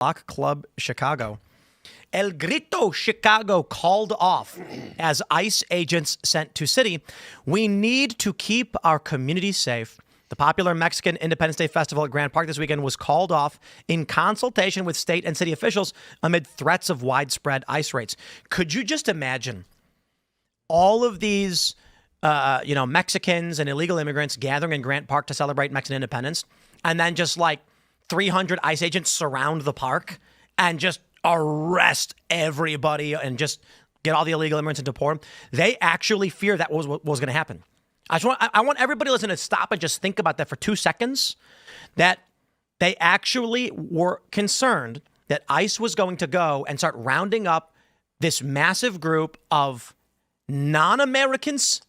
Rock Club Chicago. El Grito Chicago called off as ICE agents sent to city. We need to keep our community safe. The popular Mexican Independence Day Festival at Grant Park this weekend was called off in consultation with state and city officials amid threats of widespread ICE raids. Could you just imagine all of these, Mexicans and illegal immigrants gathering in Grant Park to celebrate Mexican independence, and then just like 300 ICE agents surround the park and just arrest everybody and just get all the illegal immigrants and deport them? They actually fear that was what was going to happen. I want everybody listening to stop and just think about that for 2 seconds, that they actually were concerned that ICE was going to go and start rounding up this massive group of non-Americans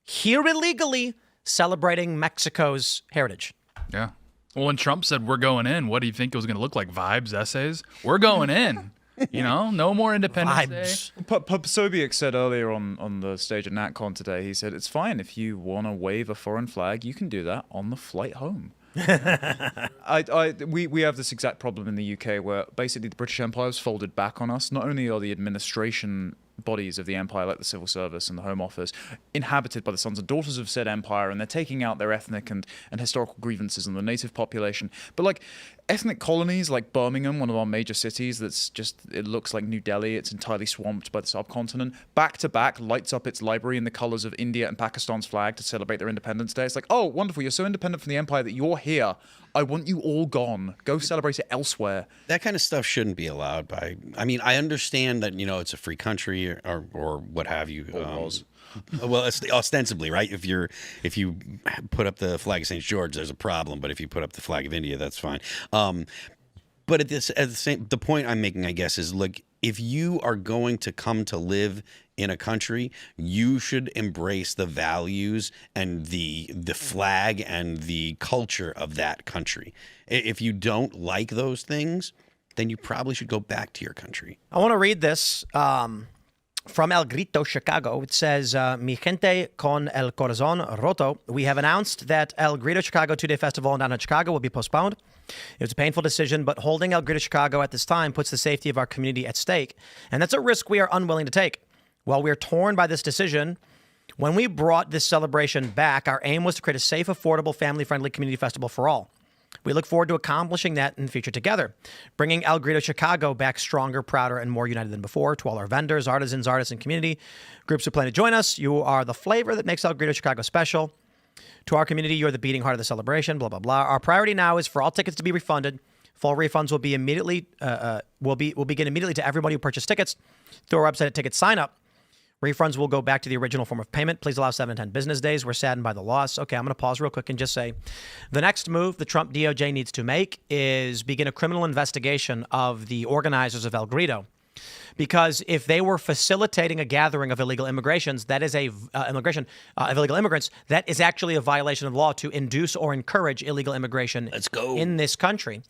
here illegally celebrating Mexico's heritage. Yeah. Well, when Trump said we're going in, what do you think it was going to look like? Vibes, essays? We're going in. No more Independence Day. Sobiek said earlier on the stage at NatCon today, he said, it's fine if you want to wave a foreign flag, you can do that on the flight home. We have this exact problem in the UK where basically the British Empire is folded back on us. Not only are the administration bodies of the empire, like the civil service and the home office, inhabited by the sons and daughters of said empire, and they're taking out their ethnic and historical grievances on the native population. But like ethnic colonies like Birmingham, one of our major cities, it looks like New Delhi, it's entirely swamped by the subcontinent, back to back lights up its library in the colors of India and Pakistan's flag to celebrate their Independence Day. It's like, oh, wonderful, you're so independent from the empire that you're here. I want you all gone. Go celebrate it elsewhere. That kind of stuff shouldn't be allowed by. I mean, I understand that it's a free country or what have you. Well, it's ostensibly, right? If you put up the flag of St. George, there's a problem. But if you put up the flag of India, that's fine. But the point I'm making, I guess, is like, if you are going to come to live in a country, you should embrace the values and the flag and the culture of that country. If you don't like those things, then you probably should go back to your country. I want to read this from El Grito Chicago. It says, Mi gente con el corazón roto. We have announced that El Grito Chicago 2-day festival in downtown Chicago will be postponed. It was a painful decision, but holding El Grito Chicago at this time puts the safety of our community at stake. And that's a risk we are unwilling to take. While we are torn by this decision, when we brought this celebration back, our aim was to create a safe, affordable, family-friendly community festival for all. We look forward to accomplishing that in the future together, bringing El Grito Chicago back stronger, prouder, and more united than before. To all our vendors, artisans, artists, and community groups who plan to join us, you are the flavor that makes El Grito Chicago special. To our community, you're the beating heart of the celebration, blah, blah, blah. Our priority now is for all tickets to be refunded. Full refunds will be immediately will begin immediately to everybody who purchased tickets through our website at Ticket Sign Up. Refunds will go back to the original form of payment. Please allow 7 to 10 business days. We're saddened by the loss. Okay, I'm going to pause real quick and just say the next move the Trump DOJ needs to make is begin a criminal investigation of the organizers of El Grito. Because if they were facilitating a gathering of illegal immigrants, that is of illegal immigrants, that is actually a violation of law to induce or encourage illegal immigration in this country.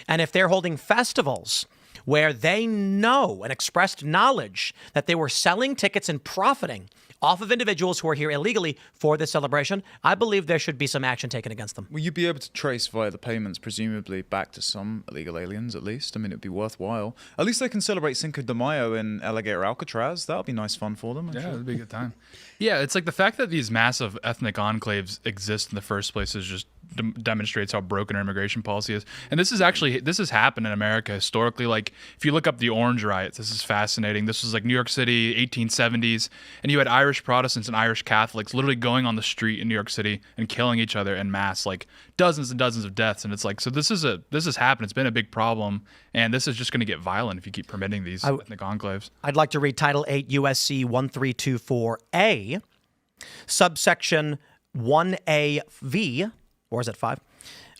And if they're holding festivals where they know and expressed knowledge that they were selling tickets and profiting off of individuals who are here illegally for this celebration, I believe there should be some action taken against them. Will you be able to trace via the payments, presumably, back to some illegal aliens, at least? I mean, it would be worthwhile. At least they can celebrate Cinco de Mayo in Alligator Alcatraz. That would be nice fun for them. Yeah, it would be a good time. Yeah, it's like the fact that these massive ethnic enclaves exist in the first place is just demonstrates how broken our immigration policy is. And this has happened in America historically. Like, if you look up the Orange Riots, this is fascinating. This was like New York City, 1870s, and you had Irish Protestants and Irish Catholics literally going on the street in New York City and killing each other en masse, like dozens and dozens of deaths. And it's like, so this has happened. It's been a big problem, and this is just going to get violent if you keep permitting these ethnic enclaves. I'd like to read Title 8 USC 1324A, subsection 1AV, or is it 5?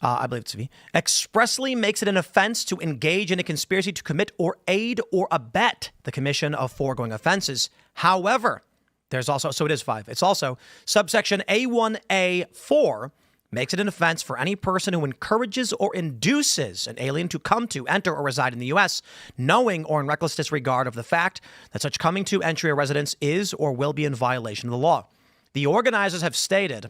I believe it's V. Expressly makes it an offense to engage in a conspiracy to commit or aid or abet the commission of foregoing offenses. However, there's also, so it is 5. It's also subsection A1A4 makes it an offense for any person who encourages or induces an alien to come to, enter, or reside in the U.S., knowing or in reckless disregard of the fact that such coming to, entry, or residence is or will be in violation of the law. The organizers have stated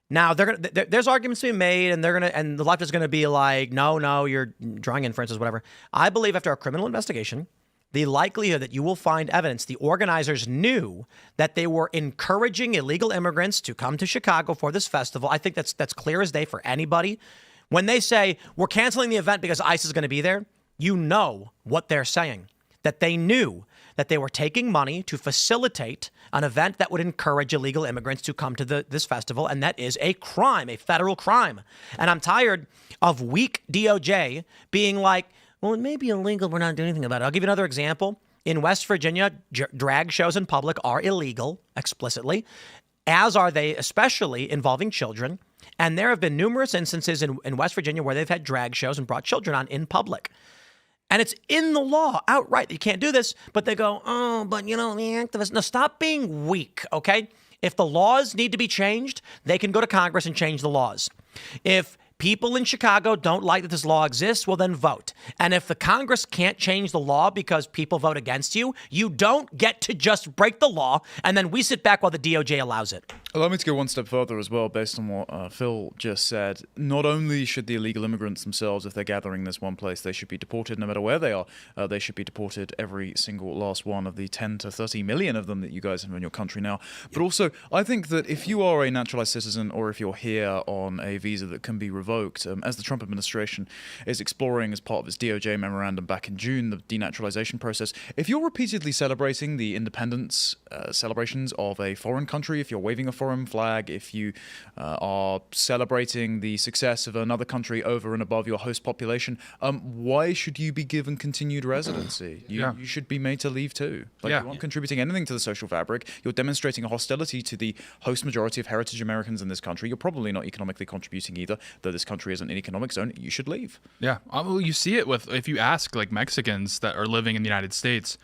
Now there's arguments to be made, and and the left is gonna be like, no, you're drawing inferences, whatever. I believe after a criminal investigation, the likelihood that you will find evidence the organizers knew that they were encouraging illegal immigrants to come to Chicago for this festival. I think that's clear as day for anybody. When they say we're canceling the event because ICE is going to be there, you know what they're saying. That they knew that they were taking money to facilitate an event that would encourage illegal immigrants to come to this festival, and that is a crime, a federal crime. And I'm tired of weak DOJ being like, well, it may be illegal, we're not doing anything about it. I'll give you another example. In West Virginia, drag shows in public are illegal explicitly, as are they, especially involving children. And there have been numerous instances in West Virginia where they've had drag shows and brought children on in public. And it's in the law outright that you can't do this, but they go, oh, but the activists. No, stop being weak, okay? If the laws need to be changed, they can go to Congress and change the laws. If people in Chicago don't like that this law exists, well, then vote. And if the Congress can't change the law because people vote against you, you don't get to just break the law, and then we sit back while the DOJ allows it. Allow me to go one step further as well, based on what Phil just said. Not only should the illegal immigrants themselves, if they're gathering in this one place, they should be deported no matter where they are. They should be deported, every single last one of the 10 to 30 million of them that you guys have in your country now. But also, I think that if you are a naturalized citizen, or if you're here on a visa that can be revoked, as the Trump administration is exploring as part of its DOJ memorandum back in June, the denaturalization process, if you're repeatedly celebrating the independence celebrations of a foreign country, if you're waving a foreign flag, if you are celebrating the success of another country over and above your host population, why should you be given continued residency? You should be made to leave too. You aren't contributing anything to the social fabric. You're demonstrating a hostility to the host majority of heritage Americans in this country. You're probably not economically contributing either, though this country isn't an economic zone. You should leave. Yeah. Well, you see it if you ask like Mexicans that are living in the United States,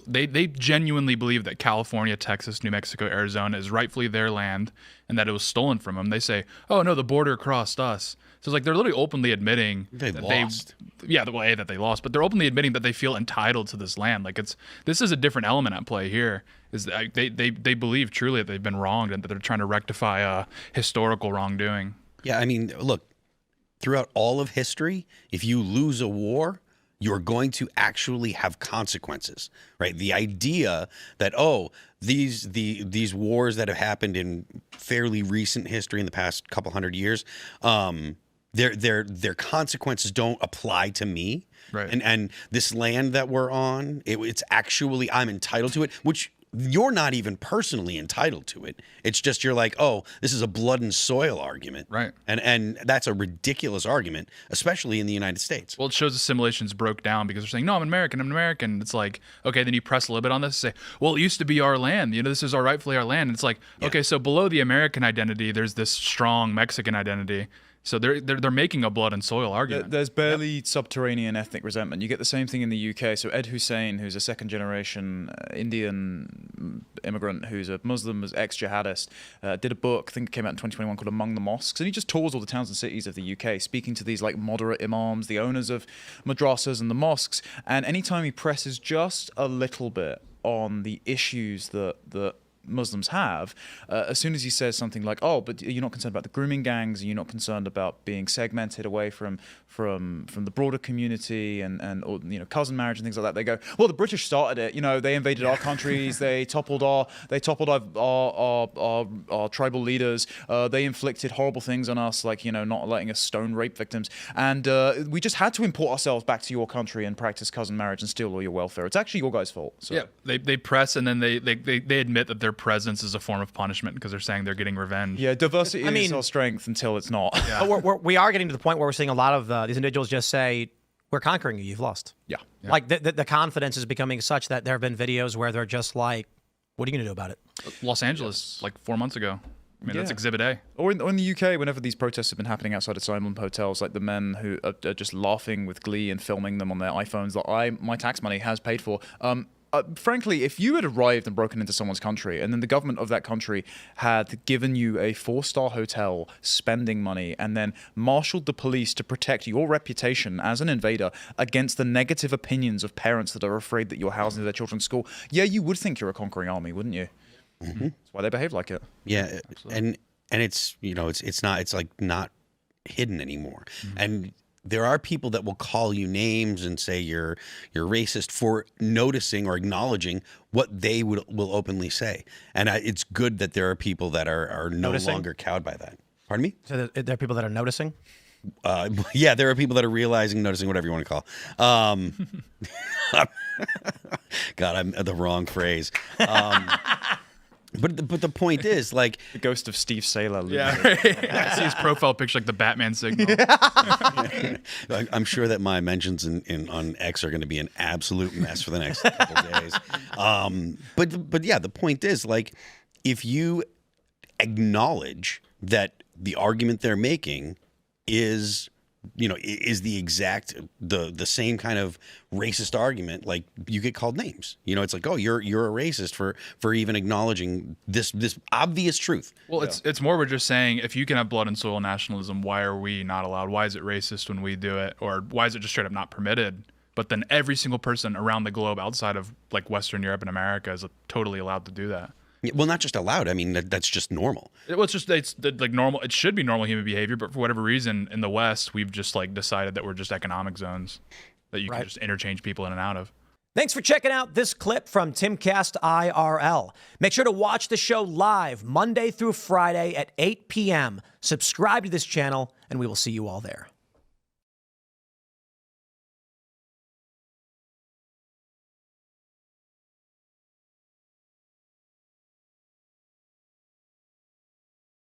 they genuinely believe that California, Texas, New Mexico, Arizona is rightfully their land and that it was stolen from them. They say, oh, no, the border crossed us. So it's like they're literally openly admitting they that lost. The way that they lost, but they're openly admitting that they feel entitled to this land. Like this is a different element at play here. Is that they believe truly that they've been wronged and that they're trying to rectify historical wrongdoing. Yeah, I mean, look, throughout all of history, if you lose a war, you're going to actually have consequences, right? The idea that, these wars that have happened in fairly recent history in the past couple hundred years, their consequences don't apply to me. Right. And this land that we're on, it's actually, I'm entitled to it, which you're not even personally entitled to it. It's just you're like, oh, this is a blood and soil argument. Right. And that's a ridiculous argument, especially in the United States. Well, it shows assimilation's broke down because they're saying, no, I'm American. It's like, okay, then you press a little bit on this and say, well, it used to be our land. This is rightfully our land. And it's like, okay, so below the American identity, there's this strong Mexican identity. So they're making a blood and soil argument. There's barely subterranean ethnic resentment. You get the same thing in the UK. So Ed Hussein, who's a second-generation Indian immigrant who's a Muslim, was ex-jihadist, did a book, I think it came out in 2021, called Among the Mosques. And he just tours all the towns and cities of the UK, speaking to these like moderate imams, the owners of madrasas and the mosques. And anytime he presses just a little bit on the issues that Muslims have, as soon as he says something like, oh, but you're not concerned about the grooming gangs, you're not concerned about being segmented away from the broader community and cousin marriage and things like that, they go, well, the British started it, they invaded our countries, they toppled our tribal leaders, they inflicted horrible things on us, like not letting us stone rape victims, and we just had to import ourselves back to your country and practice cousin marriage and steal all your welfare. It's actually your guys' fault. So. Yeah, they press and then they admit that their presence is a form of punishment because they're saying they're getting revenge. Yeah, diversity is our strength until it's not. Yeah. We are getting to the point where we're seeing a lot of these individuals just say, we're conquering you, you've lost. Yeah. Like the confidence is becoming such that there have been videos where they're just like, what are you going to do about it? Los Angeles, like 4 months ago. I mean, that's Exhibit A. Or in the UK, whenever these protests have been happening outside asylum hotels, like the men who are just laughing with glee and filming them on their iPhones that my tax money has paid for. Frankly, if you had arrived and broken into someone's country and then the government of that country had given you a 4-star hotel, spending money, and then marshaled the police to protect your reputation as an invader against the negative opinions of parents that are afraid that you're housing their children's school, you would think you're a conquering army, wouldn't you? Mm-hmm. That's why they behave like it. Yeah, absolutely. And and it's not hidden anymore. And there are people that will call you names and say you're racist for noticing or acknowledging what they will openly say. And it's good that there are people that are no Noticing? longer cowed by that. Pardon me? So there are people that are noticing. Yeah, there are people that are realizing, noticing, whatever you want to call. God, I'm the wrong phrase. But the point is, like, The ghost of Steve Saylor. Yeah, I see his profile picture like the Batman signal. I'm sure that my mentions on X are going to be an absolute mess for the next couple days. But yeah, the point is, like, if you acknowledge that the argument they're making is the exact the same kind of racist argument, like, you get called names. It's like, oh, you're a racist for even acknowledging this obvious truth. Well, it's more we're just saying, if you can have blood and soil nationalism, why are we not allowed? Why is it racist when we do it? Or why is it just straight up not permitted? But then every single person around the globe outside of like Western Europe and America is totally allowed to do that. Well, not just allowed. I mean, that's just normal. It's like normal. It should be normal human behavior, but for whatever reason in the West, we've just like decided that we're just economic zones that you can just interchange people in and out of. Thanks for checking out this clip from Timcast IRL. Make sure to watch the show live Monday through Friday at 8 p.m. Subscribe to this channel, and we will see you all there.